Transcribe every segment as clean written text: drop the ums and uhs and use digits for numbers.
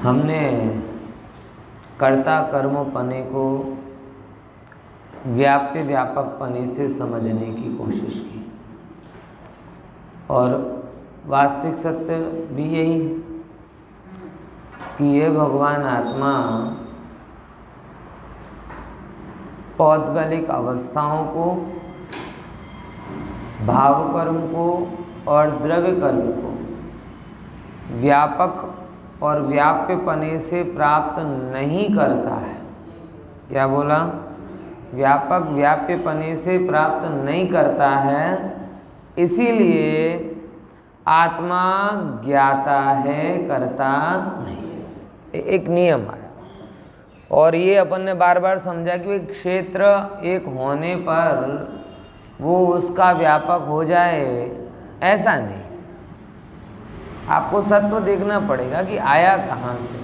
हमने कर्ता कर्म पने को व्याप्य व्यापक पने से समझने की कोशिश की और वास्तविक सत्य भी यही है कि ये भगवान आत्मा पौद्गलिक अवस्थाओं को, भाव कर्म को और द्रव्य कर्म को व्यापक और व्याप्य पने से प्राप्त नहीं करता है। क्या बोला? व्यापक व्याप्य पने से प्राप्त नहीं करता है, इसीलिए आत्मा ज्ञाता है, करता नहीं। एक नियम है और ये अपन ने बार बार समझा कि एक क्षेत्र एक होने पर वो उसका व्यापक हो जाए, ऐसा नहीं। आपको सत्य देखना पड़ेगा कि आया कहाँ से।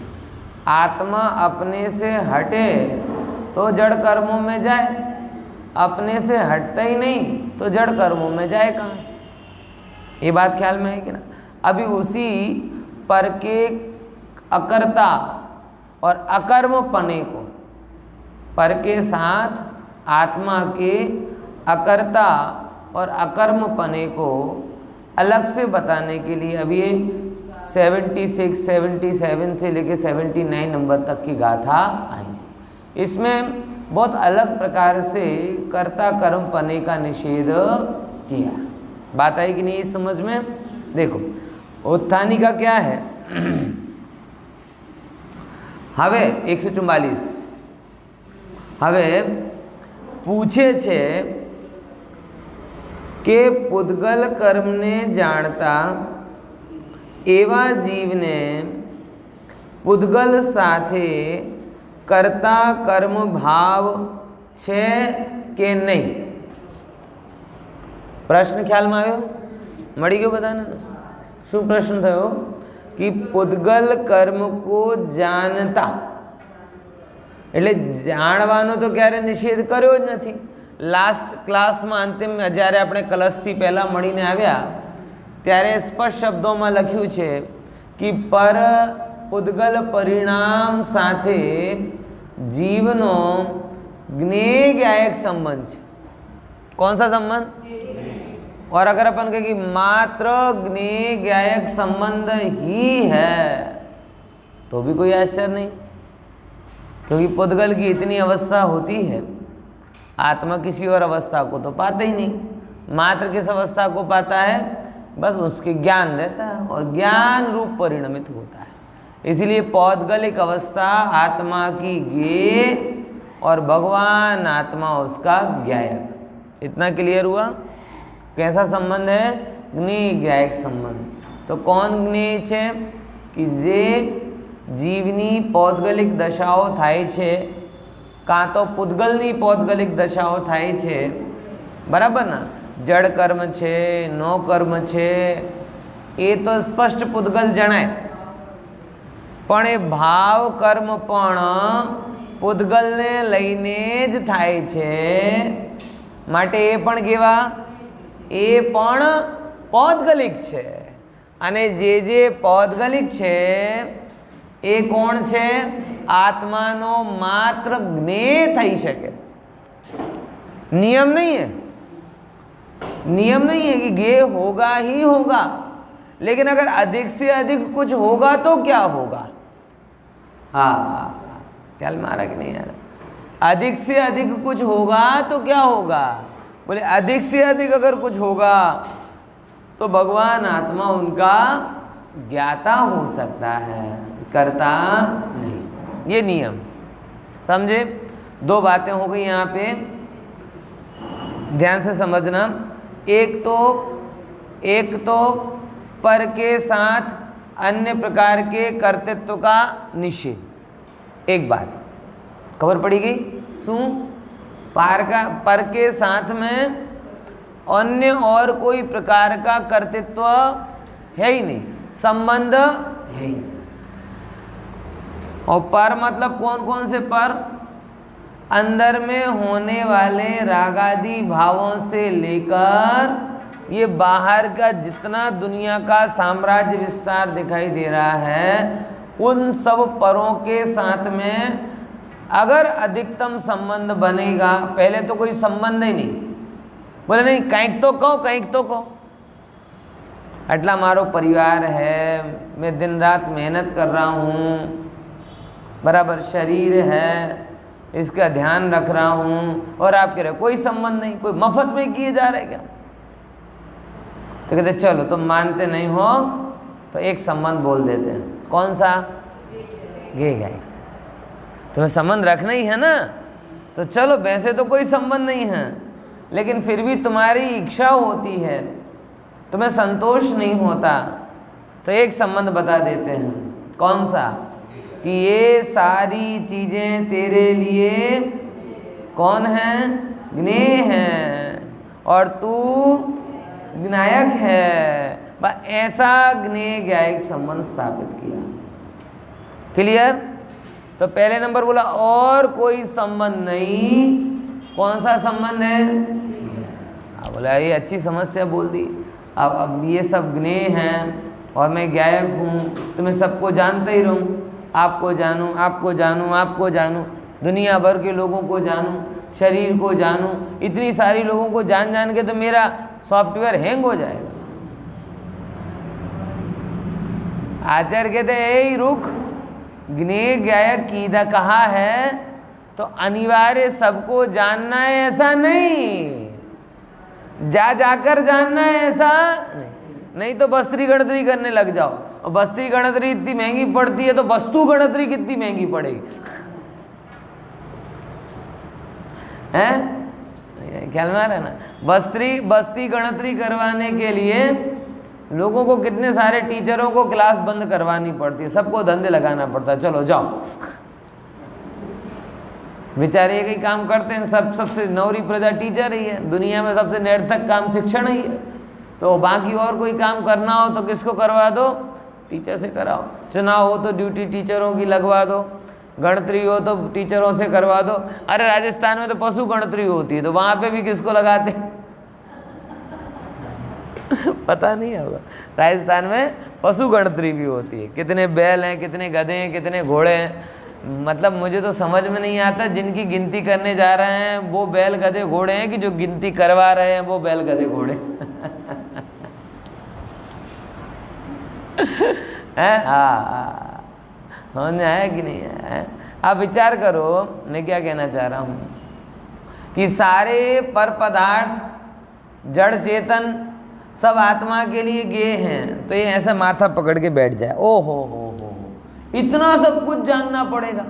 आत्मा अपने से हटे तो जड़ कर्मों में जाए, अपने से हटता ही नहीं तो जड़ कर्मों में जाए कहाँ से? ये बात ख्याल में है कि ना? अभी उसी पर के अकर्ता और अकर्म पने को, पर के साथ आत्मा के अकर्ता और अकर्म पने को अलग से बताने के लिए अभी ये 76, 77 से लेके 79 नंबर तक की गाथा आई है। इसमें बहुत अलग प्रकार से कर्ता कर्म पने का निषेध किया। बात आई कि नहीं इस समझ में? देखो उत्थानी का क्या है। હવે 144 હવે પૂછે છે કે પૂદગલ કર્મને જાણતા એવા જીવને પૂદગલ સાથે કરતા કર્મ ભાવ છે કે નહીં? પ્રશ્ન ખ્યાલમાં આવ્યો? મળી ગયો બધાને? શું પ્રશ્ન થયો? कि पुद्गल कर्म को जानता એટલે જાણવાનો તો ક્યારે નિષેધ કર્યો જ નથી। લાસ્ટ ક્લાસમાં અંતિમ જ્યારે આપણે કલશથી પહેલાં મળીને આવ્યા ત્યારે સ્પષ્ટ શબ્દોમાં લખ્યું છે કે પર પુદ્ગલ પરિણામ સાથે જીવનો જ્ઞેયગાયક સંબંધ છે। कौन सा संबंध? और अगर अपन कहें कि मात्र ज्ञेयगायक संबंध ही है तो भी कोई आश्चर्य नहीं, क्योंकि पुद्गल की इतनी अवस्था होती है, आत्मा किसी और अवस्था को तो पाता ही नहीं। मात्र किस अवस्था को पाता है? बस उसके ज्ञान रहता है और ज्ञान रूप परिणमित होता है। इसीलिए पौद्गलिक अवस्था आत्मा की ज्ञेय और भगवान आत्मा उसका ज्ञायक। इतना क्लियर हुआ? कैसा संबंध है? ज्ञेयगायक संबंध। तो कौन ज्ञेय છે? कि जे जीवनी पौद्गलिक दशाओं थाय छे, कां तो पुद्गलनी पौद्गलिक दशाओं थाय छे, बराबर ना? जड़ कर्म छे, नो कर्म छे, ए तो स्पष्ट पुद्गल जणाय, पण ए भाव कर्म पण पुद्गलने लईने ज थाय छे, माटे ए पण केवा? એ પણ પૌદ્ગલિક છે। અને જે પૌદ્ગલિક છે એ કોણ છે? આત્માનો માત્ર જ્ઞેય થઈ શકે। नियम नहीं है, नियम नहीं है कि ज्ञेय होगा ही होगा, लेकिन अगर अधिक से अधिक कुछ होगा तो क्या होगा? हाँ ख्याल में आ रहा कि नहीं आ रहा? अधिक से अधिक कुछ होगा तो क्या होगा? बोले अधिक से अधिक अगर कुछ होगा तो भगवान आत्मा उनका ज्ञाता हो सकता है, करता नहीं। ये नियम समझे? दो बातें हो गई यहाँ पे, ध्यान से समझना। एक तो पर के साथ अन्य प्रकार के कर्तृत्व का निषेध। एक बात खबर पड़ी गई? शू? पर के साथ में अन्य और कोई प्रकार का कर्तृत्व है ही नहीं, संबंध है ही नहीं। और पर मतलब कौन कौन से पर? अंदर में होने वाले रागादि भावों से लेकर ये बाहर का जितना दुनिया का साम्राज्य विस्तार दिखाई दे रहा है, उन सब परों के साथ में अगर अधिकतम संबंध बनेगा, पहले तो कोई संबंध ही नहीं, बोले नहीं કંઈક तो કહો, કંઈક तो કહો, आटला मारो परिवार है, मैं दिन रात मेहनत कर रहा हूँ, बराबर शरीर है, इसका ध्यान रख रहा हूँ, और आप कह रहे कोई संबंध नहीं, कोई मफत में किए जा रहे क्या? तो कहते चलो तुम मानते नहीं हो तो एक संबंध बोल देते हैं। कौन सा? गे गाय। तुम्हें संबंध रखना ही है ना, तो चलो वैसे तो कोई संबंध नहीं है, लेकिन फिर भी तुम्हारी इच्छा होती है, तुम्हें संतोष नहीं होता, तो एक संबंध बता देते हैं। कौन सा? कि ये सारी चीज़ें तेरे लिए कौन है? ज्ञेय हैं, और तू ज्ञायक है। बस ऐसा ज्ञेय ज्ञायक संबंध स्थापित किया। क्लियर? तो पहले नंबर बोला और कोई संबंध नहीं। कौन सा संबंध है? बोला ये अच्छी समस्या बोल दी। अब ये सब ज्ञेय हैं और मैं ज्ञायक हूँ, तो मैं सबको जानता ही रहूँ, आपको जानूँ, आपको जानूँ, आपको जानूँ, दुनिया भर के लोगों को जानूँ, शरीर को जानूँ, इतनी सारी लोगों को जान जान के तो मेरा सॉफ्टवेयर हैंग हो जाएगा। आचार्य कहते ऐ रुख, ज्ञेय ज्ञायक कीदा कहा है, तो अनिवार्य सबको जानना है ऐसा नहीं, जा जाकर जानना है ऐसा नहीं तो बस्ती गणतरी करने लग जाओ, और बस्ती गणतरी इतनी महंगी पड़ती है तो वस्तु गणतरी कितनी महंगी पड़ेगी, हैं? ख्याल में आ रहा है ना? बस्ती गणतरी करवाने के लिए लोगों को कितने सारे टीचरों को क्लास बंद करवानी पड़ती है, सबको धंधे लगाना पड़ता है, चलो जाओ। बेचारे एक ही काम करते हैं, सबसे नौरी प्रजा टीचर ही है, दुनिया में सबसे निरर्थक काम शिक्षण ही है, तो बाकी और कोई काम करना हो तो किसको करवा दो? टीचर से कराओ। चुनाव हो तो ड्यूटी टीचरों की लगवा दो, गणतरी हो तो टीचरों से करवा दो। अरे राजस्थान में तो पशु गणतरी होती है, तो वहाँ पे भी किसको लगाते? पता नहीं होगा, राजस्थान में पशु गणतरी भी होती है। कितने बैल हैं, कितने गधे हैं, कितने घोड़े हैं, मतलब मुझे तो समझ में नहीं आता, जिनकी गिनती करने जा रहे हैं वो बैल गधे घोड़े हैं कि जो गिनती करवा रहे हैं वो बैल गधे घोड़े हैं? हाँ, समझ है कि नहीं है? आप विचार करो, मैं क्या कहना चाह रहा हूँ कि सारे पर पदार्थ जड़ चेतन सब आत्मा के लिए ज्ञेय हैं, तो ये ऐसा माथा पकड़ के बैठ जाए, ओ हो इतना सब कुछ जानना पड़ेगा,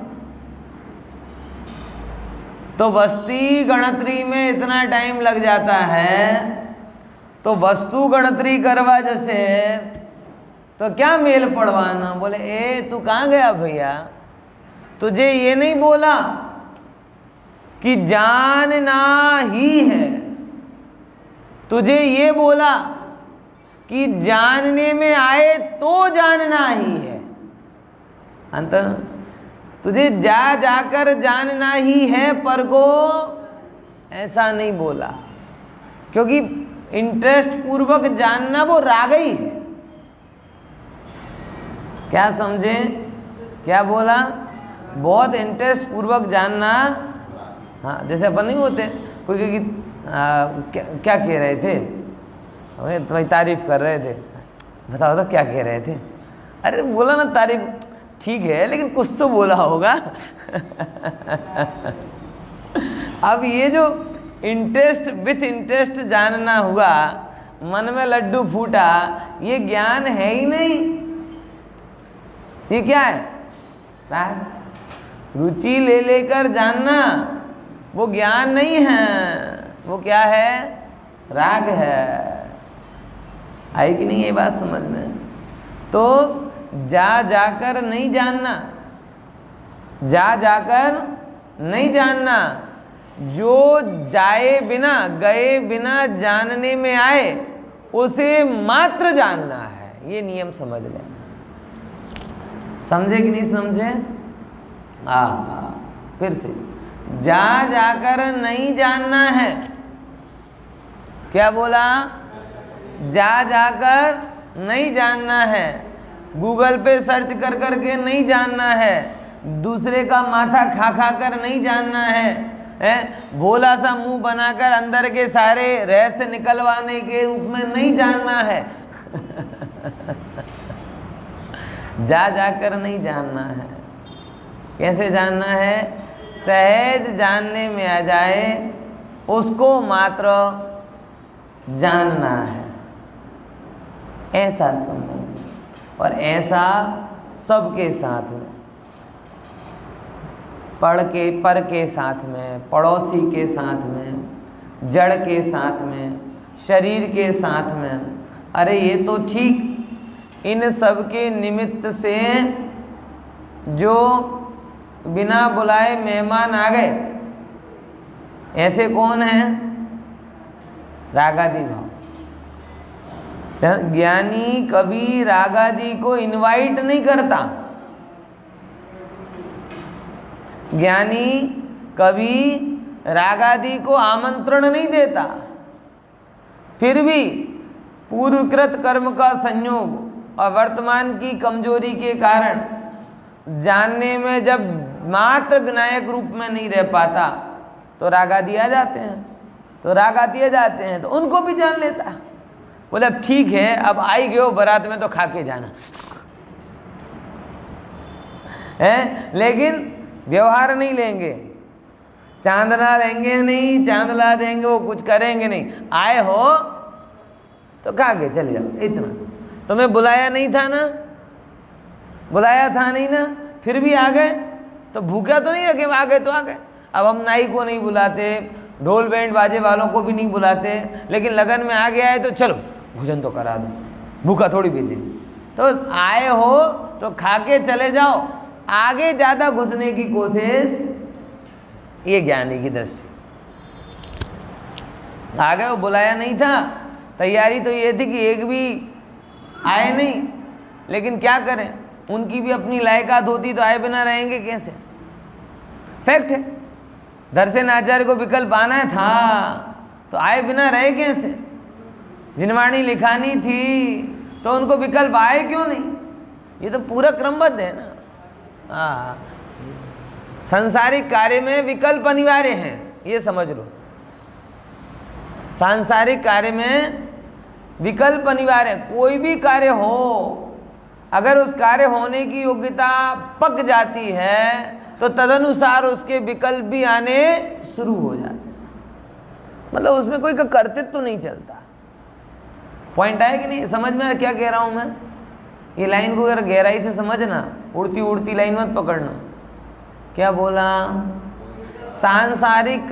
तो बस्ती गणतरी में इतना टाइम लग जाता है, तो वस्तु गणतरी करवा जैसे तो क्या मेल पड़वाना? बोले ए तू कहाँ गया भैया, तुझे ये नहीं बोला कि जानना ही है, तुझे ये बोला कि जानने में आए तो जानना ही है। अंत तुझे जा जाकर जानना ही है, पर को ऐसा नहीं बोला, क्योंकि इंटरेस्ट पूर्वक जानना वो राग ही है। क्या समझे? क्या बोला? बहुत इंटरेस्ट पूर्वक जानना। हाँ, जैसे अपन नहीं होते, कोई कि क्या कह रहे थे, तुम्हारी तारीफ कर रहे थे, बताओ तो क्या कह रहे थे? अरे बोला ना तारीफ ठीक है, लेकिन कुछ तो बोला होगा। अब ये जो इंटरेस्ट विथ इंटरेस्ट जानना हुआ, मन में लड्डू फूटा, ये ज्ञान है ही नहीं। ये क्या है? राग। रुचि ले लेकर जानना वो ज्ञान नहीं है, वो क्या है? राग है। आई कि नहीं ये बात समझ में? तो जा जाकर नहीं जानना, जा जाकर नहीं जानना, जो जाए बिना गए बिना जानने में आए उसे मात्र जानना है। ये नियम समझ लें। समझे कि नहीं समझे? फिर से, जा जाकर नहीं जानना है। क्या बोला? जा जाकर नहीं जानना है, गूगल पे सर्च कर कर के नहीं जानना है, दूसरे का माथा खा खा कर नहीं जानना है, भोला सा मुंह बनाकर अंदर के सारे रहस्य निकलवाने के रूप में नहीं जानना है। जा जाकर नहीं जानना है। कैसे जानना है? सहज जानने में आ जाए उसको मात्र जानना है, ऐसा संबंध। और ऐसा सबके साथ में, पर के साथ में, पड़ोसी के साथ में, जड़ के साथ में, शरीर के साथ में। अरे ये तो ठीक, इन सब के निमित्त से जो बिना बुलाए मेहमान आ गए, ऐसे कौन हैं? रागादि भाव। ज्ञानी कभी रागादि को इनवाइट नहीं करता, ज्ञानी कभी रागादि को आमंत्रण नहीं देता। फिर भी पूर्वकृत कर्म का संयोग और वर्तमान की कमजोरी के कारण जानने में जब मात्र नायक रूप में नहीं रह पाता तो रागादि आ जाते हैं, तो उनको भी जान लेता। बोले अब ठीक है, अब आई गए हो बारात में तो खा के जाना है, लेकिन व्यवहार नहीं लेंगे, चांदना लेंगे नहीं, चांदला देंगे, वो कुछ करेंगे नहीं। आए हो तो खा के चले जाओ, इतना। तुम्हें बुलाया नहीं था ना, बुलाया था नहीं ना, फिर भी आ गए तो भूखा तो नहीं रखे, आ गए तो आ गए। अब हम नाई को नहीं बुलाते, ढोल बैंड बाजे वालों को भी नहीं बुलाते, लेकिन लगन में आ गया है तो चलो भोजन तो करा दो, भूखा थोड़ी भेजे। तो आए हो तो खा के चले जाओ, आगे ज़्यादा घुसने की कोशिश, ये ज्ञानी की दृष्टि। आ गए हो, बुलाया नहीं था, तैयारी तो ये थी कि एक भी आए नहीं, लेकिन क्या करें, उनकी भी अपनी लायकात होती तो आए बिना रहेंगे कैसे? फैक्ट है। दर्शन आचार्य को विकल्प आना था तो आए बिना रहे कैसे? जिनवाणी लिखानी थी तो उनको विकल्प आए क्यों नहीं? ये तो पूरा क्रमबद्ध है ना। हाँ, सांसारिक कार्य में विकल्प अनिवार्य हैं, ये समझ लो। सांसारिक कार्य में विकल्प अनिवार्य। कोई भी कार्य हो, अगर उस कार्य होने की योग्यता पक जाती है तो तदनुसार उसके विकल्प भी आने शुरू हो जाते हैं। मतलब उसमें कोई का कर्तृत्व तो नहीं चलता। पॉइंट आया कि नहीं? समझ में क्या कह रहा हूं मैं? ये लाइन को अगर गहराई से समझना, उड़ती उड़ती लाइन मत पकड़ना। क्या बोला? सांसारिक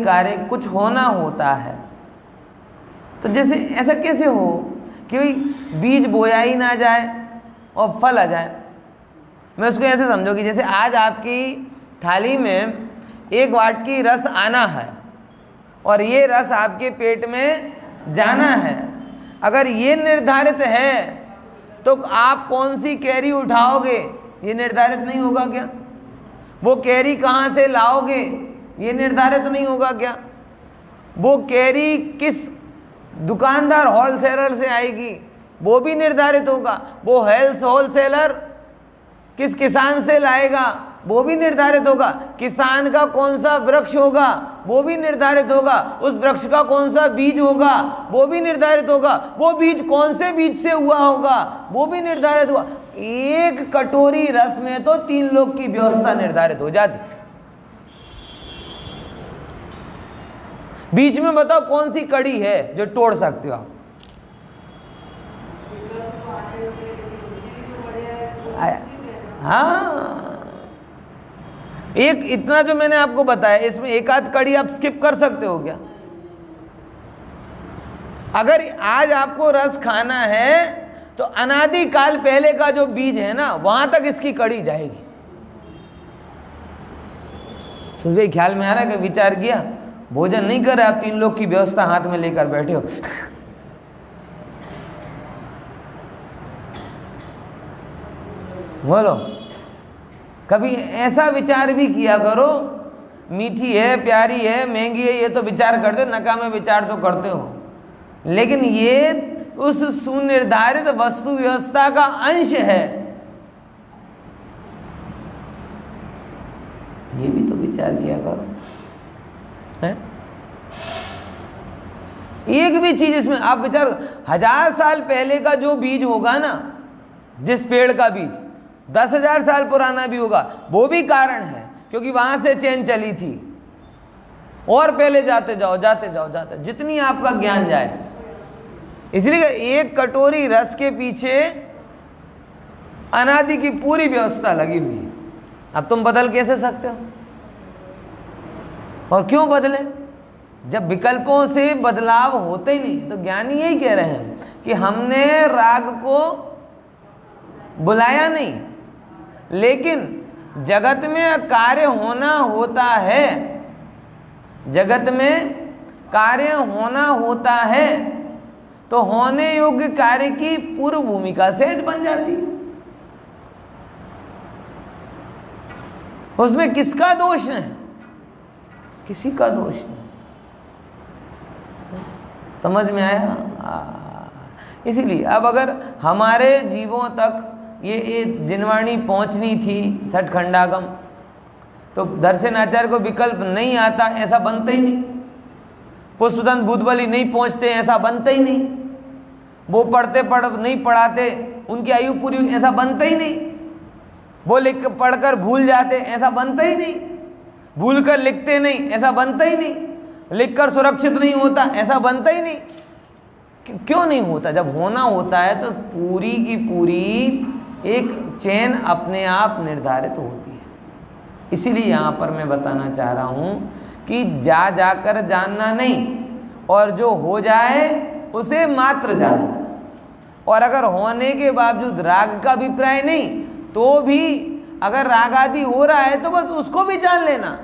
कार्य कुछ होना होता है। तो जैसे ऐसा कैसे हो कि भाई बीज बोया ही ना जाए और फल आ जाए? मैं उसको ऐसे समझो कि जैसे आज आपकी थाली में एक वाटकी रस आना है और ये रस आपके पेट में जाना है। अगर ये निर्धारित है तो आप कौन सी कैरी उठाओगे, ये निर्धारित नहीं होगा क्या? वो कैरी कहाँ से लाओगे, ये निर्धारित नहीं होगा क्या? वो कैरी किस दुकानदार होलसेलर से आएगी, वो भी निर्धारित होगा। वो होलसेलर किस किसान से लाएगा, वो भी निर्धारित होगा। किसान का कौन सा वृक्ष होगा, वो भी निर्धारित होगा। उस वृक्ष का कौन सा बीज होगा, वो भी निर्धारित होगा। वो बीज कौन से बीज से हुआ होगा, वो भी निर्धारित होगा। एक कटोरी रस में तो 3 लोग की व्यवस्था निर्धारित हो जाती। बीच में बताओ कौन सी कड़ी है जो तोड़ सकते हो आप? हाँ, एक इतना जो मैंने आपको बताया, इसमें एक आध कड़ी आप स्किप कर सकते हो क्या? अगर आज आपको रस खाना है तो अनादि काल पहले का जो बीज है ना, वहां तक इसकी कड़ी जाएगी। सुन भाई, ख्याल में आ रहा है कि विचार किया? भोजन नहीं कर रहे आप, 3 लोग की व्यवस्था हाथ में लेकर बैठे हो। बोलो, कभी ऐसा विचार भी किया करो, मीठी है, प्यारी है, महंगी है, ये तो विचार करते हो, नकामे विचार तो करते हो। लेकिन ये उस सुनिर्धारित वस्तु व्यवस्था का अंश है। ये भी तो विचार किया करो, है? एक भी चीज इसमें आप विचार, 1000 साल पहले का जो बीज होगा ना, जिस पेड़ का बीज 10,000 साल पुराना भी होगा, वो भी कारण है, क्योंकि वहां से चेन चली थी। और पहले जाते जाओ, जाते जाओ, जाते, जितनी आपका ज्ञान जाए। इसलिए एक कटोरी रस के पीछे अनादि की पूरी व्यवस्था लगी हुई है। अब तुम बदल कैसे सकते हो? और क्यों बदले? जब विकल्पों से बदलाव होते ही नहीं। तो ज्ञानी यही कह रहे हैं कि हमने राग को बुलाया नहीं, लेकिन जगत में कार्य होना होता है, जगत में कार्य होना होता है, तो होने योग्य कार्य की पूर्व भूमिका सहज बन जाती है। उसमें किसका दोष है? किसी का दोष नहीं। समझ में आया? इसीलिए अब अगर हमारे जीवों तक ये जिनवाणी पहुंचनी थी छठ खंडागम, तो दर्शनाचार्य को विकल्प नहीं आता, ऐसा बनता ही नहीं। पुष्पदंत भूतबली नहीं पहुंचते, ऐसा बनता ही नहीं। वो पढ़ते नहीं पढ़ाते, उनकी आयु पूरी, ऐसा बनता ही नहीं। वो लिख पढ़कर भूल जाते, ऐसा बनता ही नहीं। भूल कर लिखते नहीं, ऐसा बनता ही नहीं। लिखकर सुरक्षित नहीं होता, ऐसा बनता ही नहीं। क्यों नहीं होता? जब होना होता है तो पूरी की पूरी एक चेन अपने आप निर्धारित होती है। इसीलिए यहाँ पर मैं बताना चाह रहा हूँ कि जा जाकर जानना नहीं, और जो हो जाए उसे मात्र जानना। और अगर होने के बावजूद राग का अभिप्राय नहीं, तो भी अगर राग आदि हो रहा है तो बस उसको भी जान लेना,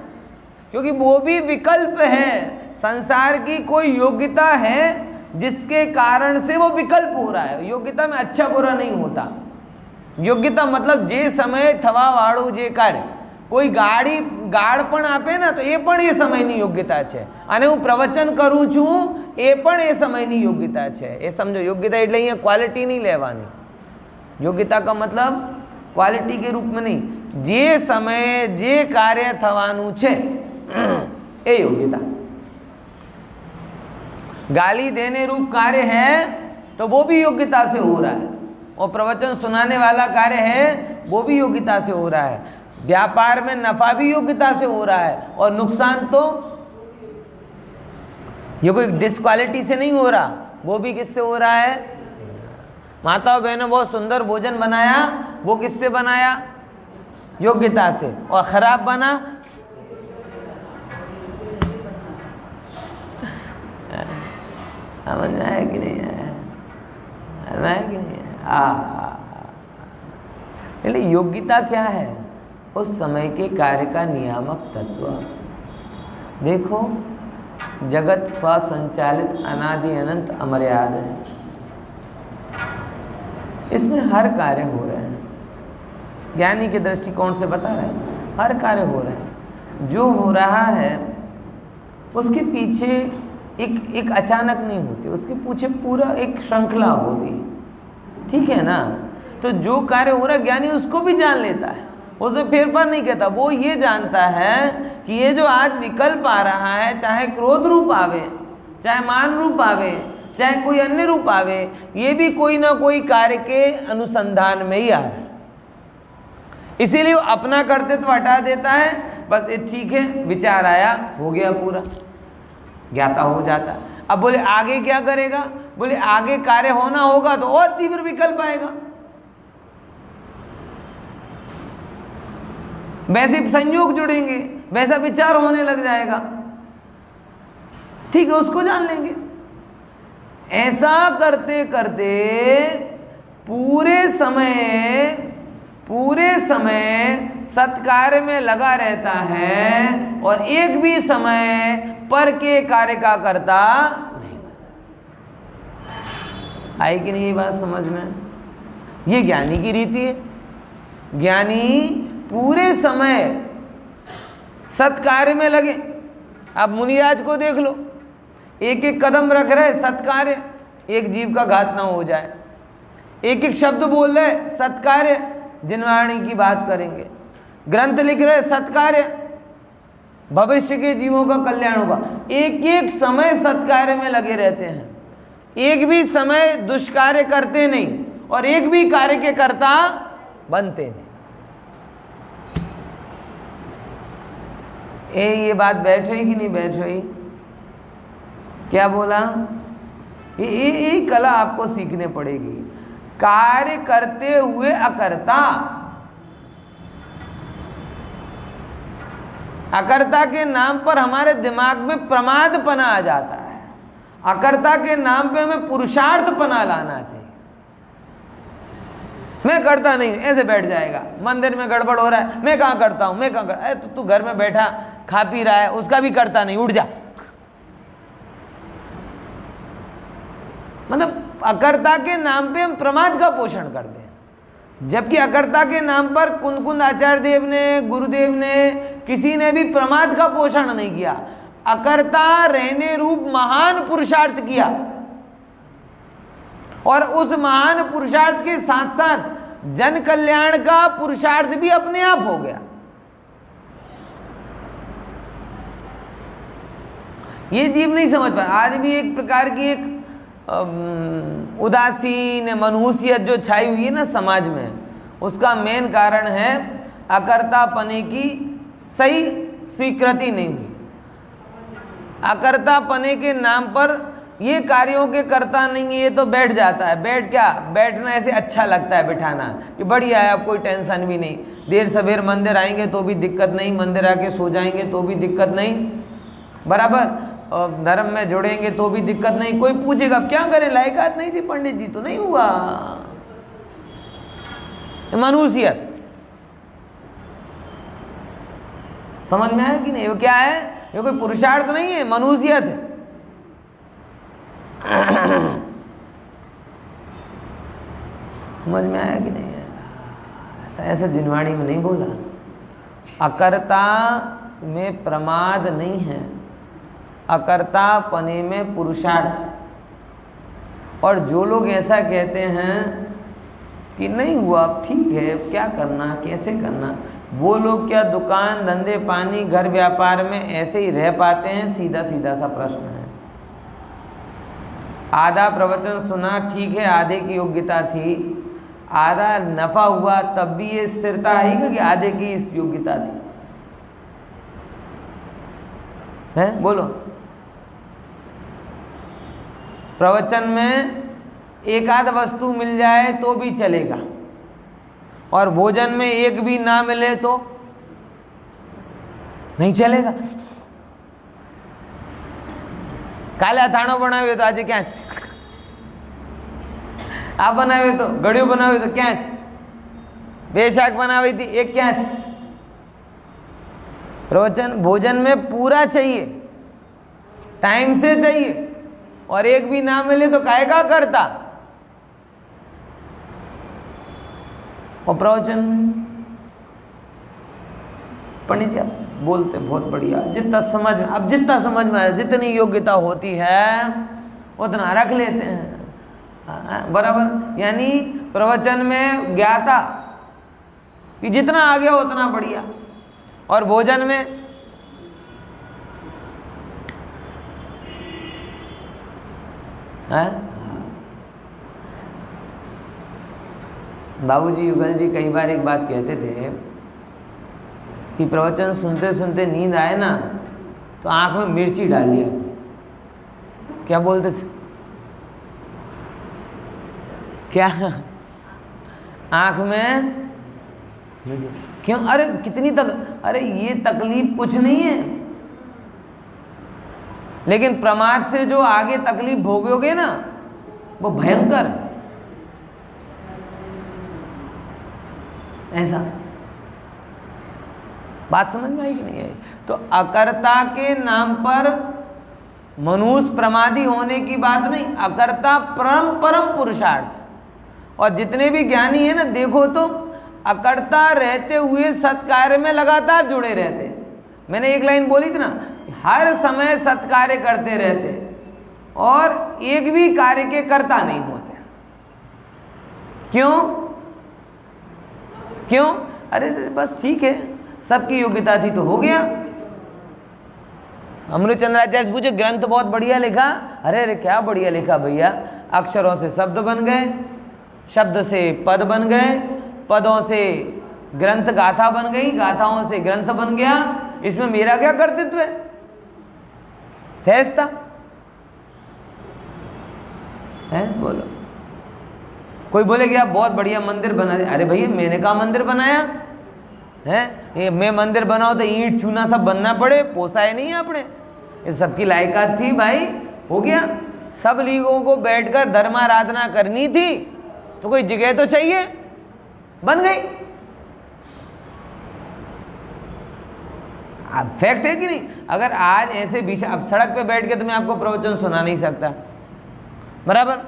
क्योंकि वो भी विकल्प है। संसार की कोई योग्यता है जिसके कारण से वो विकल्प हो रहा है। योग्यता में अच्छा बुरा नहीं होता। योग्यता मतलब जे समय थवा वाड़ो जे कार्य। कोई गाड़ी गाड़पण आपे ना, तो ये पण એ સમયની યોગ્યતા છે, અને હું પ્રવચન કરું છું એ પણ એ સમયની યોગ્યતા છે। એ સમજો, યોગ્યતા એટલે અહીંયા ક્વોલિટી नहीं લેવાની। યોગ્યતા का मतलब क्वालिटी के रूप में नहीं, जे समय जे कार्य थवानुं छे ए योग्यता। गाली देने रूप कार्य है तो वो भी योग्यता से हो रहा है, और प्रवचन सुनाने वाला कार्य है वो भी योग्यता से हो रहा है। व्यापार में नफा भी योग्यता से हो रहा है, और नुकसान तो ये कोई डिस्क्वालिटी से नहीं हो रहा, वो भी किससे हो रहा है? माताओं बहनों, बहुत सुंदर भोजन बनाया, वो किससे बनाया? योग्यता से। और खराब बना, समझ में आया कि नहीं आया? आया कि नहीं आया? એટલે योग्यता क्या है? उस समय के कार्य का नियामक तत्व। देखो, जगत स्वसंचालित अनादि अनंत अमर्याद है, इसमें हर कार्य हो रहे हैं। ज्ञानी के दृष्टिकोण से बता रहे हैं, हर कार्य हो रहे हैं। जो हो रहा है उसके पीछे एक अचानक नहीं होती, उसके पीछे पूरा एक श्रृंखला होती है। ठीक है ना? तो जो कार्य हो रहा है ज्ञानी उसको भी जान लेता है, उसमें फेरफार नहीं कहता। वो ये जानता है कि ये जो आज विकल्प आ रहा है, चाहे क्रोध रूप आवे, चाहे मान रूप आवे, चाहे कोई अन्य रूप आवे, ये भी कोई ना कोई कार्य के अनुसंधान में ही आ रहा है। इसीलिए वो अपना कर्तृत्व हटा देता है। बस ये ठीक है, विचार आया, हो गया, पूरा ज्ञाता हो जाता। अब बोले आगे क्या करेगा? बोले आगे कार्य होना होगा तो और तीव्र विकल्प आएगा, वैसे संयोग जुड़ेंगे, वैसा विचार होने लग जाएगा। ठीक है, उसको जान लेंगे। ऐसा करते करते पूरे समय सत्कार्य में लगा रहता है, और एक भी समय पर के कार्य का करता नहीं। आई कि नहीं ये बात समझ में? ये ज्ञानी की रीति है। ज्ञानी पूरे समय सत्कार्य में लगे। अब मुनिराज को देख लो, एक एक कदम रख रहे सत्कार्य। एक जीव का घात ना हो जाए। एक एक शब्द बोल रहे सत्कार्य, जिनवाणी की बात करेंगे, ग्रंथ लिख रहे सत्कार्य, भविष्य के जीवों का कल्याण होगा। एक एक समय सत्कार्य में लगे रहते हैं, एक भी समय दुष्कार्य करते नहीं और एक भी कार्य के कर्ता बनते नहीं। ये बात बैठ रही कि नहीं बैठ रही? क्या बोला? ये कला आपको सीखने पड़ेगी। कार्य करते हुए अकर्ता, अकर्ता के नाम पर हमारे दिमाग में प्रमादपना आ जाता है। अकर्ता के नाम पे हमें पुरुषार्थपना लाना चाहिए। मैं करता नहीं, ऐसे बैठ जाएगा। मंदिर में गड़बड़ हो रहा है, मैं कहाँ करता हूं, मैं कहाँ करता। तो तू घर में बैठा खा पी रहा है, उसका भी करता नहीं, उठ जा। मतलब अकर्ता के नाम पे हम प्रमाद का पोषण करते हैं, जबकि अकर्ता के नाम पर कुंद आचार्य देव ने, गुरुदेव ने, किसी ने भी प्रमाद का पोषण नहीं किया। अकर्ता रहने रूप महान पुरुषार्थ किया और उस महान पुरुषार्थ के साथ साथ जन कल्याण का पुरुषार्थ भी अपने आप हो गया। ये जीव नहीं समझ पा। आज भी एक प्रकार की एक उदासीन मनहूसियत जो छाई हुई है ना समाज में, उसका मेन कारण है अकर्तापने की सही स्वीकृति नहीं हुई। अकर्तापने के नाम पर ये कार्यों के कर्ता नहीं है, ये तो बैठ जाता है। बैठना ऐसे अच्छा लगता है, बिठाना कि बढ़िया है, अब कोई टेंशन भी नहीं। देर सवेर मंदिर आएंगे तो भी दिक्कत नहीं, मंदिर आके सो जाएंगे तो भी दिक्कत नहीं, बराबर। और धर्म में जुड़ेंगे तो भी दिक्कत नहीं। कोई पूछेगा क्या करें, लायकात नहीं थी पंडित जी, तो नहीं हुआ। मनुष्यत समझ में आया कि नहीं? वो क्या है? ये कोई पुरुषार्थ नहीं है, मनुष्यत है। समझ में आया कि नहीं? ऐसा जिनवाणी में नहीं बोला। अकर्ता में प्रमाद नहीं है, अकर्तापने में पुरुषार्थ। और जो लोग ऐसा कहते हैं कि नहीं हुआ, ठीक है, क्या करना, कैसे करना, वो लोग क्या दुकान धंधे पानी घर व्यापार में ऐसे ही रह पाते हैं? सीधा सीधा सा प्रश्न है। आधा प्रवचन सुना, ठीक है, आधे की योग्यता थी, आधा नफा हुआ, तब भी ये स्थिरता आएगी कि आधे की इस योग्यता थी? है बोलो। प्रवचन में एक आध वस्तु मिल जाए तो भी चलेगा, और भोजन में एक भी ना मिले तो नहीं चलेगा। काले અથાણું બનાવ્યો તો આજે ક્યાં છે? આ બનાવ્યો તો, ગળ્યું બનાવ્યું તો ક્યાં છે? બે શાક બનાવી थी, एक ક્યાં છે? प्रवचन भोजन में पूरा चाहिए, टाइम से चाहिए, और एक भी ना मिले तो काहे का करता? और प्रवचन पंडित जी आप बोलते बहुत बढ़िया, जितना समझ में, अब जितना समझ में आया, जितनी योग्यता होती है उतना रख लेते हैं, बराबर। यानी प्रवचन में ज्ञाता कि जितना आ गया उतना बढ़िया, और भोजन में बाबूजी युगल जी कई बार एक बात कहते थे कि प्रवचन सुनते सुनते नींद आए ना तो आंख में मिर्ची डाल लिया। क्या बोलते थे? क्या आंख में? क्यों? अरे कितनी अरे ये तकलीफ कुछ नहीं है, लेकिन प्रमाद से जो आगे तकलीफ भोगोगे ना वो भयंकर है। ऐसा बात समझ में आई कि नहीं आई? तो अकर्ता के नाम पर मनुष्य प्रमादी होने की बात नहीं, अकर्ता परम पुरुषार्थ। और जितने भी ज्ञानी है ना, देखो तो अकर्ता रहते हुए सत्कार्य में लगातार जुड़े रहते। मैंने एक लाइन बोली थी ना, हर समय सत्कार्य करते रहते, और एक भी कार्य के कर्ता नहीं होते। क्यों? क्यों? अरे बस ठीक है, सबकी योग्यता थी तो हो गया। अमृतचंद्राचार्य पूछे ग्रंथ बहुत बढ़िया लिखा। अरे अरे क्या बढ़िया लिखा भैया, अक्षरों से शब्द बन गए, शब्द से पद बन गए, पदों से ग्रंथ गाथा बन गई, गाथाओं से ग्रंथ बन गया, इसमें मेरा क्या कर्तृत्व है? सहजता है। बोलो, कोई बोले कि आप बहुत बढ़िया मंदिर बना दे। अरे भैया मैंने कहा मंदिर बनाया है? ये मैं मंदिर बनाऊं तो ईंट चूना सब बनना पड़े? पोसाए नहीं आपने, ये सबकी लायकात थी भाई, हो गया। सब लोगों को बैठकर धर्माराधना करनी थी तो कोई जगह तो चाहिए, बन गई। अब फैक्ट है कि नहीं? अगर आज ऐसे विषय, अब सड़क पे बैठ के तो मैं आपको प्रवचन सुना नहीं सकता, बराबर,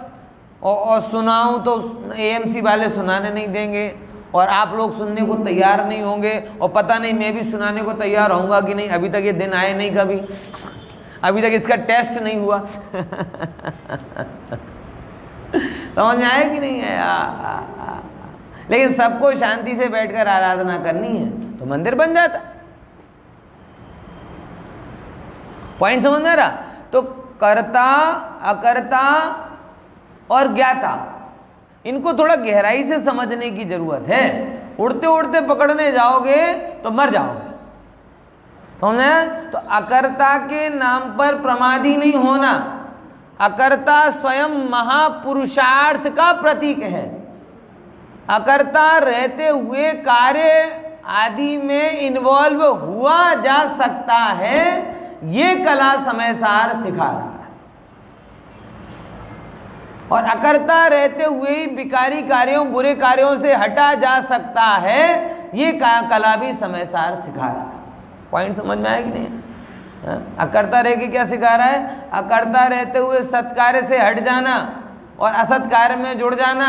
और सुनाऊं तो एएमसी वाले सुनाने नहीं देंगे, और आप लोग सुनने को तैयार नहीं होंगे, और पता नहीं मैं भी सुनाने को तैयार होऊंगा कि नहीं। अभी तक ये दिन आए नहीं, कभी अभी तक इसका टेस्ट नहीं हुआ। समझ में आया कि नहीं आया? लेकिन सबको शांति से बैठकर आराधना करनी है तो मंदिर बन जाता। पॉइंट समझ में आ रहा? तो कर्ता, अकर्ता और ज्ञाता, इनको थोड़ा गहराई से समझने की जरूरत है। उड़ते उड़ते पकड़ने जाओगे तो मर जाओगे, समझे? तो अकर्ता के नाम पर प्रमादी नहीं होना। अकर्ता स्वयं महापुरुषार्थ का प्रतीक है। अकर्ता रहते हुए कार्य आदि में इन्वॉल्व हुआ जा सकता है, ये कला समयसार सिखा रहा है। और अकर्ता रहते हुए ही विकारी कार्यों, बुरे कार्यों से हटा जा सकता है, ये कला भी समयसार सिखा रहा है। पॉइंट समझ में आया कि नहीं? अकर्ता रह के क्या सिखा रहा है? अकर्ता रहते हुए सत्कार्य से हट जाना और असत कार्य में जुड़ जाना,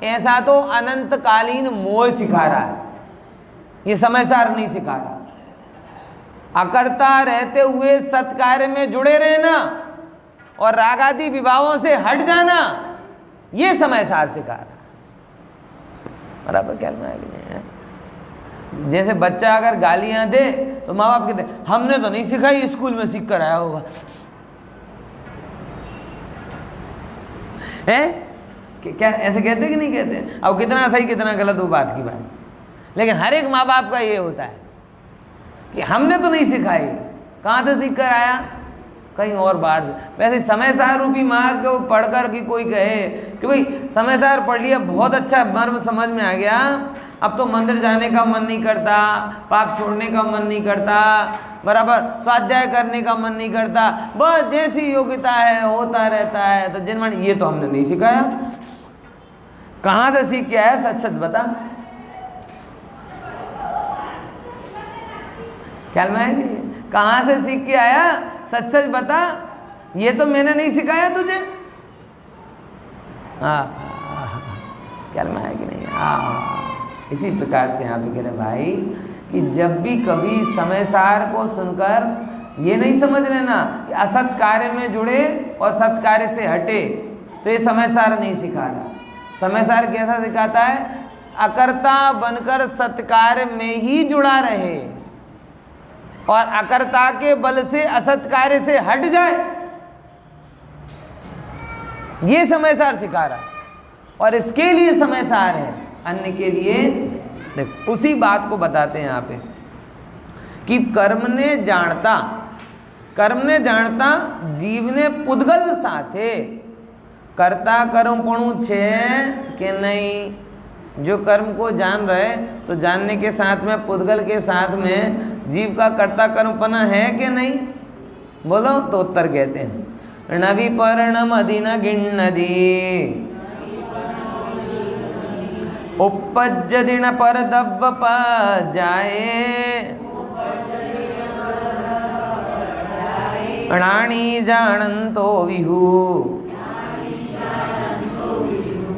ऐसा तो अनंतकालीन मोह सिखा रहा है, ये समयसार नहीं सिखा रहा। अकर्ता रहते हुए सत्कार्य में जुड़े रहना और राग आदि विभावों से हट जाना, ये समयसार सिखा रहा है। बराबर क्या है कि नहीं है? जैसे बच्चा अगर गालियां दे तो माँ बाप कहते हमने तो नहीं सिखाई, स्कूल में सीख कर आया होगा, है? क्या ऐसे कहते कि नहीं कहते? अब कितना सही कितना गलत वो बात की बात, लेकिन हर एक माँ बाप का ये होता है कि हमने तो नहीं सिखाई। कहाँ से सीख कर आया? कहीं और बाहर से। वैसे समयसार रूपी माँ को पढ़कर कि कोई कहे कि भाई समयसार पढ़ लिया, बहुत अच्छा मर्म समझ में आ गया, अब तो मंदिर जाने का मन नहीं करता, पाप छोड़ने का मन नहीं करता, बराबर स्वाध्याय करने का मन नहीं करता, बस जैसी योग्यता है होता रहता है। तो जिन ये तो हमने नहीं सिखाया। कहाँ से सीख के आया? सच सच बता। ख्याल में आएगी? कहाँ से सीख के आया? सच सच बता, ये तो मैंने नहीं सिखाया तुझे। हाँ, ख्याल में आएगी नहीं? हाँ, इसी प्रकार से यहाँ पे कह रहे भाई कि जब भी कभी समयसार को सुनकर ये नहीं समझ लेना कि असत कार्य में जुड़े और सत्कार्य से हटे, तो ये समयसार नहीं सिखा रहा। समयसार कैसा सिखाता है? अकर्ता बनकर सत्कार्य में ही जुड़ा रहे और अकर्ता के बल से असत कार्य से हट जाए, ये समयसार सिखा रहा है। और इसके लिए समयसार है, अन्य के लिए देख। उसी बात को बताते हैं यहाँ पे कि कर्म ने जाणता जीव ने पुद्गल साथे कर्ता कर्म पणु छे कि नहीं। जो कर्म को जान रहे तो जानने के साथ में पुद्गल के साथ में जीव का कर्ता कर्मपना है कि नहीं? बोलो। तो उत्तर कहते हैं नवि पर्णम अधिन गिण्णदी उपज्य दिन पर दव्व जाए अणाणी जानंतो विहु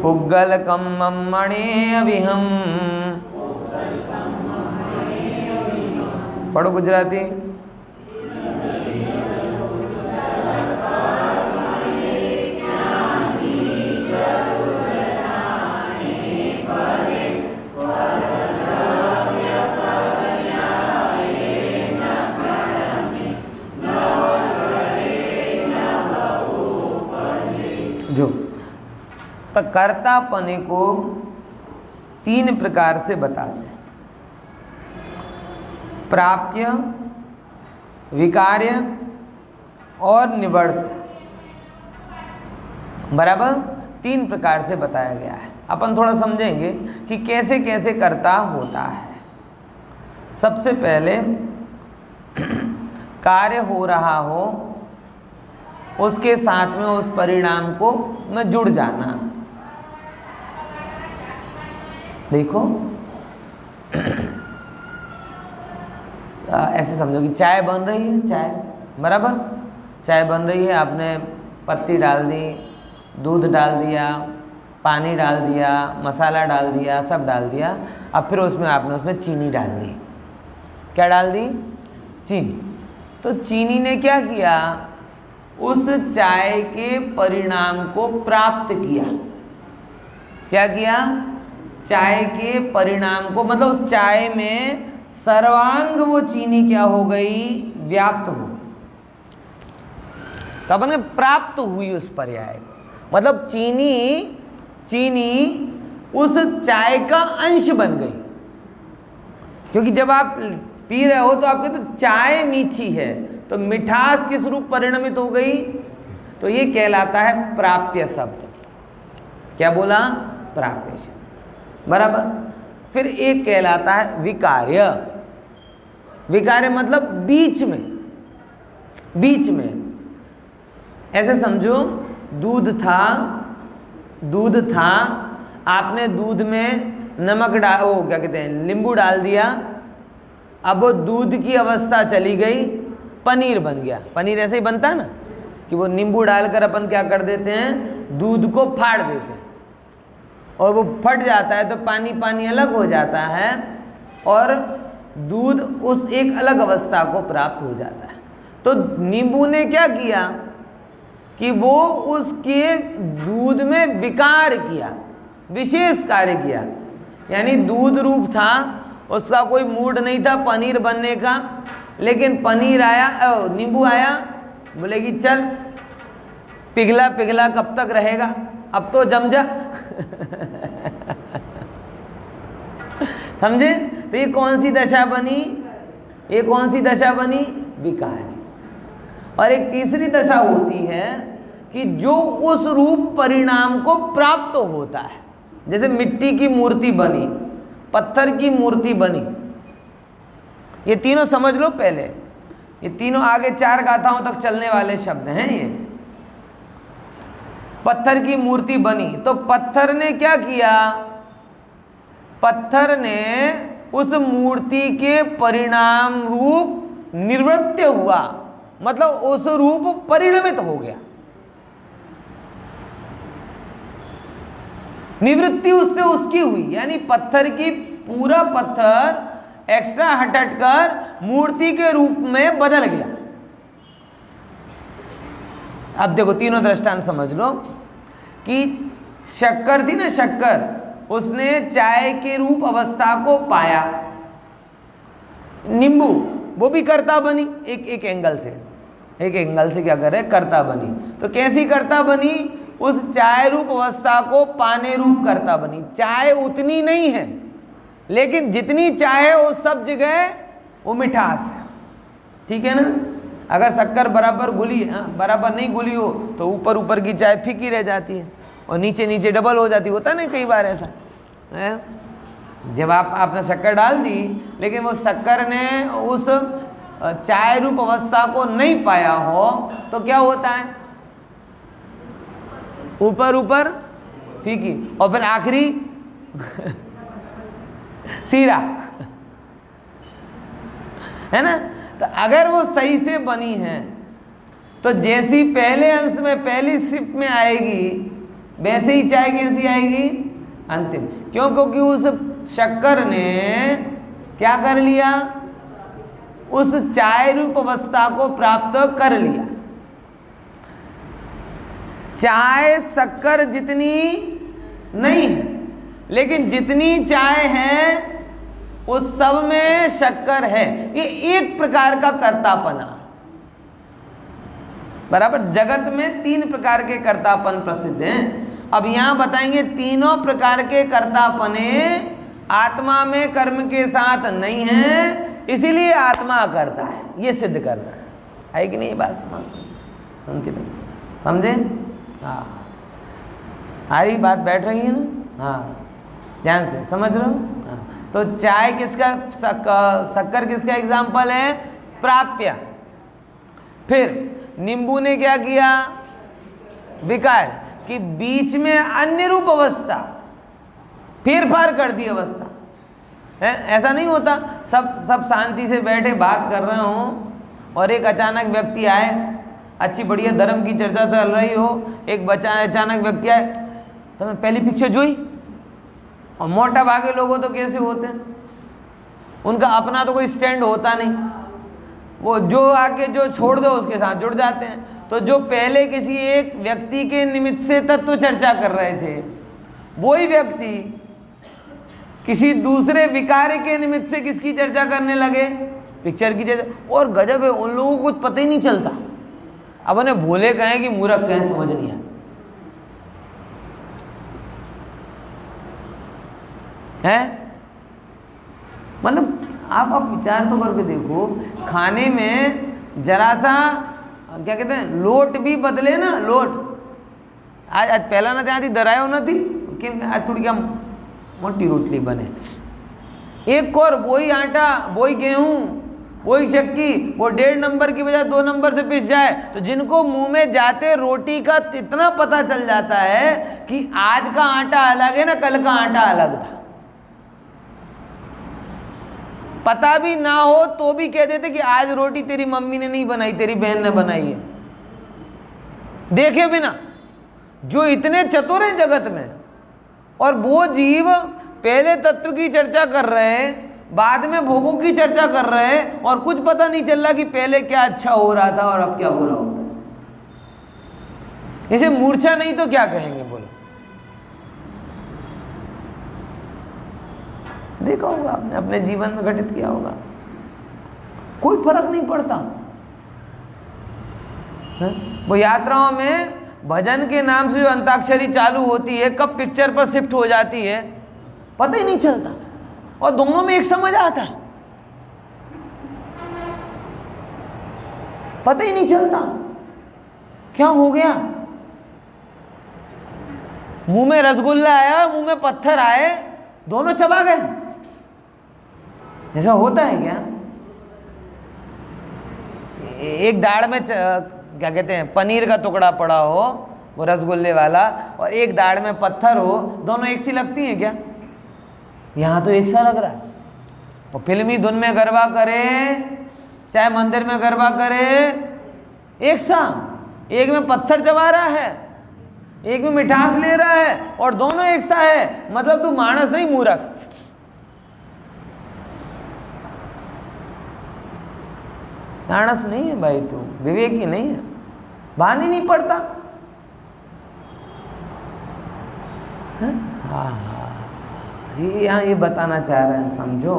पुग्गल कम्मम मणे अभिहम। पढ़ो गुजराती। कर्तापने को 3 प्रकार से बताते हैं, प्राप्य, विकार्य और निवर्त। बराबर 3 प्रकार से बताया गया है। अपन थोड़ा समझेंगे कि कैसे कैसे कर्ता होता है। सबसे पहले कार्य हो रहा हो, उसके साथ में उस परिणाम को में जुड़ जाना। देखो ऐसे समझो कि चाय बन रही है, चाय बराबर, चाय बन रही है, आपने पत्ती डाल दी, दूध डाल दिया, पानी डाल दिया, मसाला डाल दिया, सब डाल दिया। अब फिर आपने उसमें चीनी डाल दी। क्या डाल दी? चीनी। तो चीनी ने क्या किया? उस चाय के परिणाम को प्राप्त किया। क्या किया? चाय के परिणाम को, मतलब उस चाय में सर्वांग वो चीनी क्या हो गई? व्याप्त हो गई। तो अपन प्राप्त हुई उस पर्याय को, मतलब चीनी उस चाय का अंश बन गई। क्योंकि जब आप पी रहे हो तो आपके तो चाय मीठी है, तो मिठास किस रूप परिणमित हो गई? तो ये कहलाता है प्राप्य शब्द। क्या बोला? प्राप्य शब्द। बराबर। फिर एक कहलाता है विकार्य। विकार्य मतलब बीच में, बीच में। ऐसे समझो, दूध था, आपने दूध में नमक डाल, वो क्या कहते हैं, नींबू डाल दिया। अब वो दूध की अवस्था चली गई, पनीर बन गया। पनीर ऐसे ही बनता है ना, कि वो नींबू डालकर अपन क्या कर देते हैं, दूध को फाड़ देते हैं, और वो फट जाता है तो पानी पानी अलग हो जाता है, और दूध उस एक अलग अवस्था को प्राप्त हो जाता है। तो नींबू ने क्या किया कि वो उसके दूध में विकार किया, विशेष कार्य किया। यानी दूध रूप था, उसका कोई मूड नहीं था पनीर बनने का, लेकिन पनीर आया, नींबू आया, बोले कि चल पिघला पिघला कब तक रहेगा, अब तो जम जा। समझे? तो ये कौन सी दशा बनी? ये कौन सी दशा बनी? विकारी। और एक तीसरी दशा होती है कि जो उस रूप परिणाम को प्राप्त होता है। जैसे मिट्टी की मूर्ति बनी, पत्थर की मूर्ति बनी, ये तीनों समझ लो पहले। ये तीनों आगे 4 गाथाओं तक चलने वाले शब्द हैं। ये पत्थर की मूर्ति बनी, तो पत्थर ने क्या किया? पत्थर ने उस मूर्ति के परिणाम रूप निवृत्त हुआ, मतलब उस रूप परिणमित हो गया। निवृत्ति उससे उसकी हुई, यानी पत्थर की पूरा पत्थर एक्स्ट्रा हट कर मूर्ति के रूप में बदल गया। अब देखो तीनों दृष्टांत समझ लो कि शक्कर थी ना, शक्कर, उसने चाय के रूप अवस्था को पाया। नींबू, वो भी कर्ता बनी, एक एंगल से क्या करे? कर्ता बनी। तो कैसी कर्ता बनी? उस चाय रूप अवस्था को पाने रूप कर्ता बनी। चाय उतनी नहीं है, लेकिन जितनी चाय है वो सब जगह वो मिठास है। ठीक है ना? अगर शक्कर बराबर घुली, बराबर नहीं घुली हो तो ऊपर ऊपर की चाय फीकी रह जाती है और नीचे नीचे डबल हो जाती। होता ना कई बार ऐसा है? जब आपने शक्कर डाल दी, लेकिन वो शक्कर ने उस चाय रूप अवस्था को नहीं पाया हो, तो क्या होता है? ऊपर ऊपर फीकी, और फिर आखिरी सीरा, है ना? तो अगर वो सही से बनी है तो जैसी पहले अंश में पहली सिप में आएगी, वैसे ही चाय कैसी आएगी? अंतिम। क्यों? क्योंकि उस शक्कर ने क्या कर लिया? उस चाय रूप अवस्था को प्राप्त कर लिया। चाय शक्कर जितनी नहीं है, लेकिन जितनी चाय है उस सब में शक्कर है। ये एक प्रकार का कर्तापना। बराबर। जगत में 3 प्रकार के कर्तापन प्रसिद्ध हैं। अब यहाँ बताएंगे तीनों प्रकार के कर्तापने आत्मा में कर्म के साथ नहीं है, इसीलिए आत्मा करता है, ये सिद्ध करना है कि नहीं? बात समझती नहीं? समझे? हाँ, हमारी बात बैठ रही है ना? हाँ, ध्यान से समझ रहे हो? हाँ, तो चाय किसका, शक्कर किसका एग्जाम्पल है? प्राप्य। फिर नींबू ने क्या किया? विकार, कि बीच में अन्य रूप अवस्था, फेर फार कर दी अवस्था है। ऐसा नहीं होता सब शांति से बैठे बात कर रहे हो और एक अचानक व्यक्ति आए, अच्छी बढ़िया धर्म की चर्चा चल रही हो, एक अचानक व्यक्ति आए, तो मैं पहली पिक्चर जोई। और मोटा भागे लोगों तो कैसे होते हैं, उनका अपना तो कोई स्टैंड होता नहीं, वो जो आके जो छोड़ दो उसके साथ जुड़ जाते हैं। तो जो पहले किसी एक व्यक्ति के निमित्त से तत्व चर्चा कर रहे थे, वही व्यक्ति किसी दूसरे विकार के निमित्त से किसकी चर्चा करने लगे? पिक्चर की चर्चा। और गजब है, उन लोगों को कुछ पता ही नहीं चलता। अब उन्हें भोले कहें कि मूर्ख कहें, समझ नहीं आया है। मतलब आप विचार तो करके देखो, खाने में जरा सा क्या कहते हैं, लोट भी बदले ना, लोट। आज पहला ना थी दरायो न थी कि आज थोड़ी क्या मोटी रोटली बने, एक और वही आटा, वही गेहूं, वही चक्की, वो 1.5 नंबर की बजाय 2 नंबर से पिस जाए, तो जिनको मुंह में जाते रोटी का इतना पता चल जाता है कि आज का आटा अलग है ना, कल का आटा अलग था। पता भी ना हो तो भी कह देते कि आज रोटी तेरी मम्मी ने नहीं बनाई, तेरी बहन ने बनाई है, देखे बिना। जो इतने चतुर हैं जगत में, और वो जीव पहले तत्व की चर्चा कर रहे हैं, बाद में भोगों की चर्चा कर रहे हैं, और कुछ पता नहीं चल रहा कि पहले क्या अच्छा हो रहा था और अब क्या बुरा हो रहा है। इसे मूर्छा नहीं तो क्या कहेंगे? बोलो, देखा होगा आपने, अपने जीवन में घटित किया होगा, कोई फर्क नहीं पड़ता है? वो यात्राओं में भजन के नाम से जो अंताक्षरी चालू होती है, कब पिक्चर पर शिफ्ट हो जाती है पता ही नहीं चलता, और दोनों में एक समझ आता है, पता ही नहीं चलता क्या हो गया। मुंह में रसगुल्ला आया, मुंह में पत्थर आए, दोनों चबा गए। ऐसा होता है क्या? एक दाढ़ में क्या कहते हैं, पनीर का टुकड़ा पड़ा हो, वो रसगुल्ले वाला, और एक दाढ़ में पत्थर हो, दोनों एक सी लगती हैं क्या? यहाँ तो एक सा लग रहा है। और फिल्मी धुन में गरबा करे, चाहे मंदिर में गरबा करे, एक सा, एक में पत्थर चबा रहा है, एक में मिठास ले रहा है, और दोनों एक सा है। मतलब तू मानस नहीं, मूर्ख। मानस नहीं है भाई, तू विवेकी नहीं है, भान ही नहीं पड़ता। हाँ, ये यहाँ ये बताना चाह रहे हैं, समझो।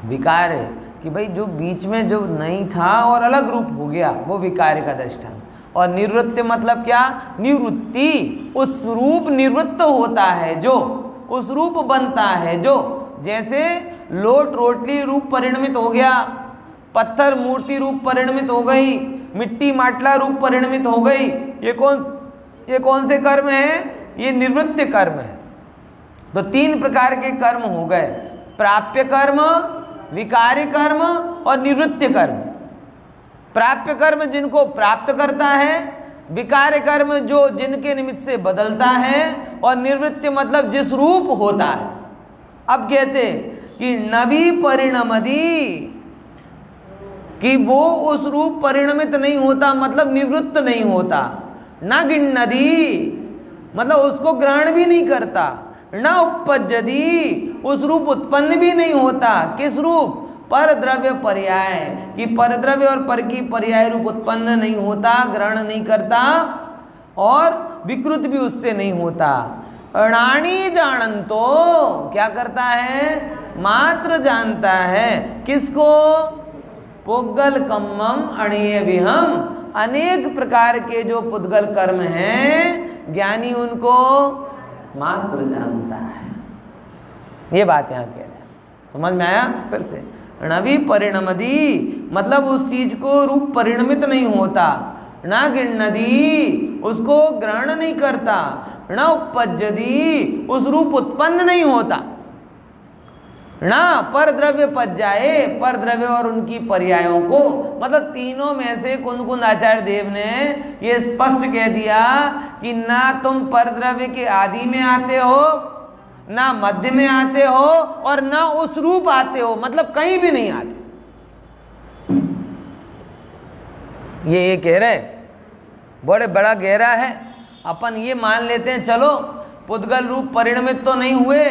विकार है कि भाई जो बीच में जो नहीं था और अलग रूप हो गया, वो विकार का दृष्टांत। और निवृत्ति मतलब क्या? निवृत्ति, उस रूप निवृत्त होता है जो, उस रूप बनता है जो। जैसे लोट रोटली रूप परिणमित हो गया, पत्थर मूर्ति रूप परिणमित हो गई, मिट्टी माटला रूप परिणमित हो गई। ये कौन से कर्म है? ये निवृत्त कर्म है। तो 3 प्रकार के कर्म हो गए, प्राप्य कर्म, विकारी कर्म और निवृत्त कर्म। प्राप्य कर्म जिनको प्राप्त करता है, विकार कर्म जो जिनके निमित्त से बदलता है, और निवृत्त मतलब जिस रूप होता है। अब कहते कि नवी परिणमदी, कि वो उस रूप परिणमित नहीं होता, मतलब निवृत्त नहीं होता। न गिण्णदी मतलब उसको ग्रहण भी नहीं करता। न उपपज्जति, उस रूप उत्पन्न भी नहीं होता। किस रूप? पर द्रव्य पर्याय, कि पर द्रव्य और पर की पर्याय रूप उत्पन्न नहीं होता, ग्रहण नहीं करता, और विकृत भी उससे नहीं होता। अणाणी जानंतो, क्या करता है? मात्र जानता है। किसको? पुद्गल कम्मम अणेय विहम, अनेक प्रकार के जो पुद्गल कर्म हैं, ज्ञानी उनको मात्र जानता है। ये बात यहाँ कह रहे हैं, समझ में आया? फिर से णवी परिणमदी मतलब उस चीज को रूप परिणमित नहीं होता, न गृह्णदी उसको ग्रहण नहीं करता, न उपपज्यति उस रूप उत्पन्न नहीं होता, न पर द्रव्य पद जाए पर द्रव्य और उनकी पर्यायों को, मतलब तीनों में से कुंद आचार्य देव ने ये स्पष्ट कह दिया कि ना तुम पर द्रव्य के आदि में आते हो, ना मध्य में आते हो और ना उस रूप आते हो, मतलब कहीं भी नहीं आते। ये कह रहे बड़े बड़ा गहरा है। अपन ये मान लेते हैं चलो पुद्गल रूप परिणमित तो नहीं हुए,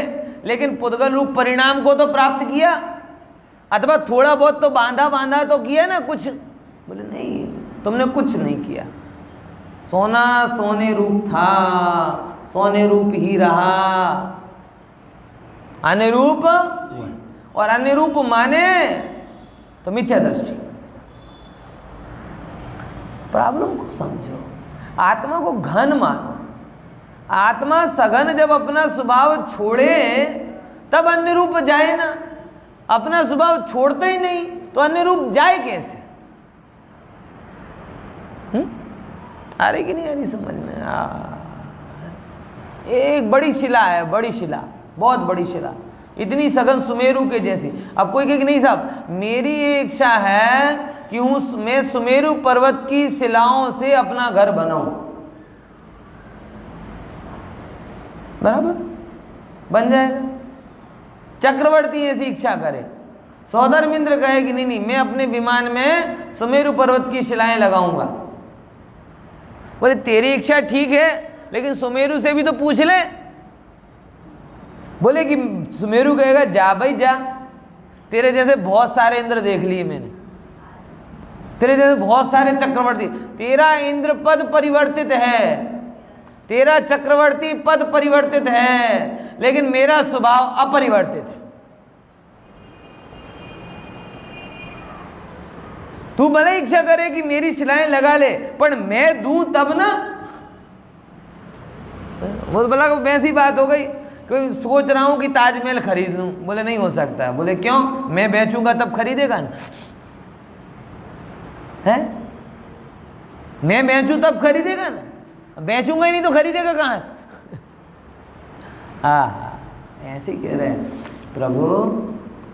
लेकिन पुद्गल रूप परिणाम को तो प्राप्त किया, अथवा थोड़ा बहुत तो बांधा तो किया ना कुछ। बोले नहीं, तुमने कुछ नहीं किया। सोना सोने रूप था, सोने रूप ही रहा, अन्य रूप और अन्य रूप माने तो मिथ्या दृष्टि। प्रॉब्लम को समझो, आत्मा को घन मानो। आत्मा सघन जब अपना स्वभाव छोड़े तब अन्य रूप जाए ना, अपना स्वभाव छोड़ता ही नहीं तो अन्य रूप जाए कैसे? आ रही कि नहीं आ रही समझ में? एक बड़ी शिला है, बड़ी शिला, बहुत बड़ी शिला, इतनी सघन सुमेरु के जैसी। अब कोई कहे कि नहीं साहब मेरी ये इच्छा है कि मैं सुमेरु पर्वत की शिलाओं से अपना घर बनाऊं, बराबर बन जाएगा। चक्रवर्ती ऐसी इच्छा करे, सौधर्मिंद्र कहे कि नहीं मैं अपने विमान में सुमेरु पर्वत की शिलाएं लगाऊंगा। बोले तेरी इच्छा ठीक है, लेकिन सुमेरु से भी तो पूछ ले। बोले कि सुमेरु कहेगा जा भाई जा, तेरे जैसे बहुत सारे इंद्र देख लिए मैंने, तेरे जैसे बहुत सारे चक्रवर्ती, तेरा इंद्र पद परिवर्तित है, तेरा चक्रवर्ती पद परिवर्तित है, लेकिन मेरा स्वभाव अपरिवर्तित है। तू भले इच्छा करे कि मेरी शिलाएं लगा ले, पर मैं दूं तब ना। वो बोला वैसी बात हो गई, क्योंकि सोच रहा हूं कि ताजमहल खरीद लूं। बोले नहीं हो सकता। बोले क्यों? मैं बेचूंगा तब खरीदेगा ना, है? मैं बेचूं तब खरीदेगा ना, बेचूंगा ही नहीं तो खरीदेगा कहां से? हाँ, ऐसे ही कह रहे हैं प्रभु,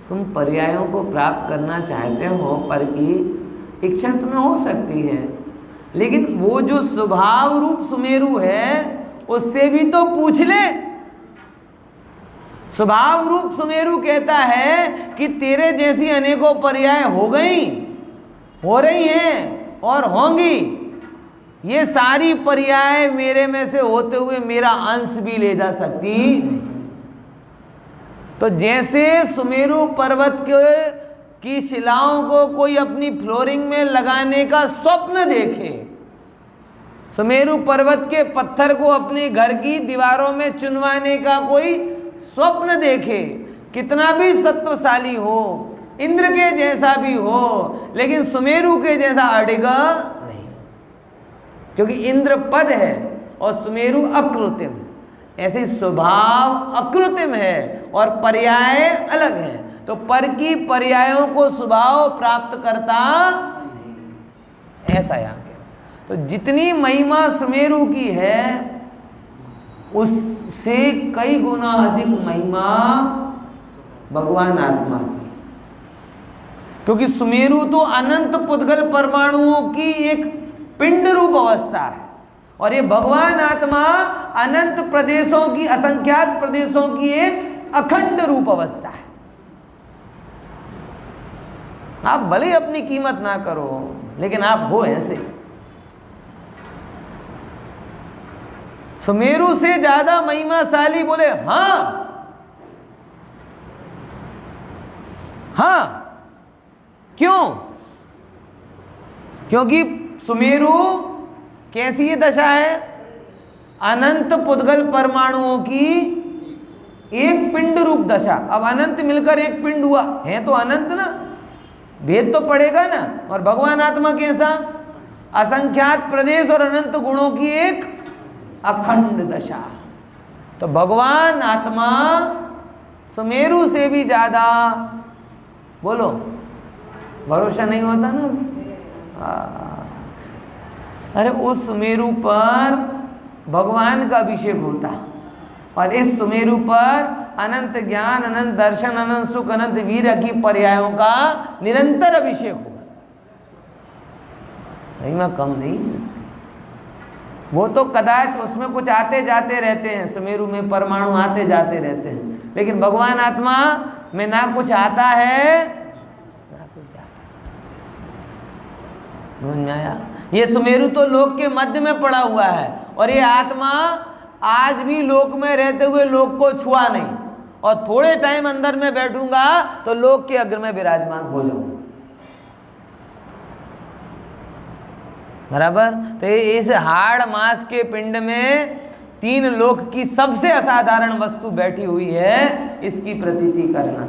तुम पर्यायों को प्राप्त करना चाहते हो, पर की इच्छा तुम्हें हो सकती है, लेकिन वो जो स्वभाव रूप सुमेरु है उससे भी तो पूछ ले। स्वभाव रूप सुमेरु कहता है कि तेरे जैसी अनेकों पर्याय हो गई, हो रही हैं और होंगी। ये सारी पर्याय मेरे में से होते हुए मेरा अंश भी ले जा सकती नहीं। तो जैसे सुमेरु पर्वत की शिलाओं को कोई अपनी फ्लोरिंग में लगाने का स्वप्न देखे, सुमेरु पर्वत के पत्थर को अपने घर की दीवारों में चुनवाने का कोई स्वप्न देखे, कितना भी सत्वशाली हो, इंद्र के जैसा भी हो, लेकिन सुमेरु के जैसा अड़ेगा नहीं, क्योंकि इंद्र पद है और सुमेरु अकृत्रिम है। ऐसे स्वभाव अकृत्रिम है और पर्याय अलग है, तो पर की पर्यायों को स्वभाव प्राप्त करता नहीं, ऐसा यहाँ कह। तो जितनी महिमा सुमेरु की है उससे कई गुना अधिक महिमा भगवान आत्मा की, क्योंकि सुमेरु तो अनंत पुद्गल परमाणुओं की एक पिंड रूप अवस्था है, और ये भगवान आत्मा अनंत प्रदेशों की, असंख्यात प्रदेशों की एक अखंड रूप अवस्था है। आप भले अपनी कीमत ना करो, लेकिन आप हो ऐसे। सुमेरु से ज्यादा महिमाशाली बोले हाँ, हाँ, क्यों? क्योंकि सुमेरु कैसी ये दशा है? अनंत पुद्गल परमाणुओं की एक पिंड रूप दशा। अब अनंत मिलकर एक पिंड हुआ है तो अनंत ना, भेद तो पड़ेगा ना। और भगवान आत्मा कैसा? असंख्यात प्रदेश और अनंत गुणों की एक अखंड दशा। तो भगवान आत्मा सुमेरु से भी ज्यादा, बोलो, भरोसा नहीं होता ना। अरे उस सुमेरु पर भगवान का अभिषेक होता, और इस सुमेरु पर अनंत ज्ञान, अनंत दर्शन, अनंत सुख, अनंत वीर्य की पर्यायों का निरंतर अभिषेक होगा। महिमा कम नहीं है इसकी। वो तो कदाच उसमें कुछ आते जाते रहते हैं, सुमेरु में परमाणु आते जाते रहते हैं, लेकिन भगवान आत्मा में ना कुछ आता है ना कुछ जाता है। समझ में आया? ये सुमेरु तो लोक के मध्य में पड़ा हुआ है, और ये आत्मा आज भी लोक में रहते हुए लोक को छुआ नहीं, और थोड़े टाइम अंदर में बैठूंगा तो लोक के अग्र में विराजमान हो जाऊंगा। बराबर? तो इस हाड़ मास के पिंड में 3 लोक की सबसे असाधारण वस्तु बैठी हुई है, इसकी प्रतीति करना।